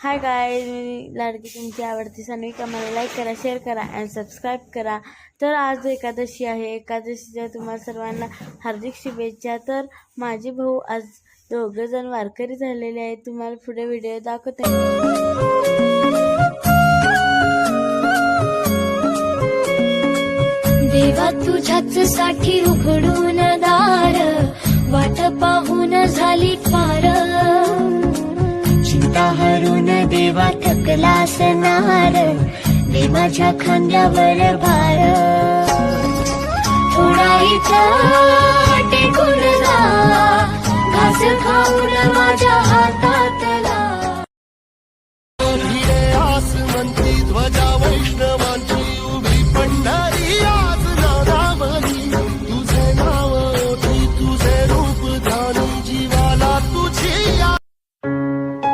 Hi guys, मी लाडकी तुमची आवडती सान्विका. मला लाईक करा, शेअर करा अँड सबस्क्राईब करा. तर आज एकादशी आहे. एकादशीच्या तुम्हाला सर्वांना हार्दिक शुभेच्छा. तर माझे भाऊ आज दोघंजण वारकरी झालेले आहेत. तुम्हाला पुढे व्हिडिओ दाखवते. देवा तुझ्याच साठी उघडून दार, वाट पाहून झाली फार. चिंता हरून देवा थकला असणार, दे माझ्या खांद्यावर भार. थोडा टेकून जा, घास खाऊन माझ्या हातात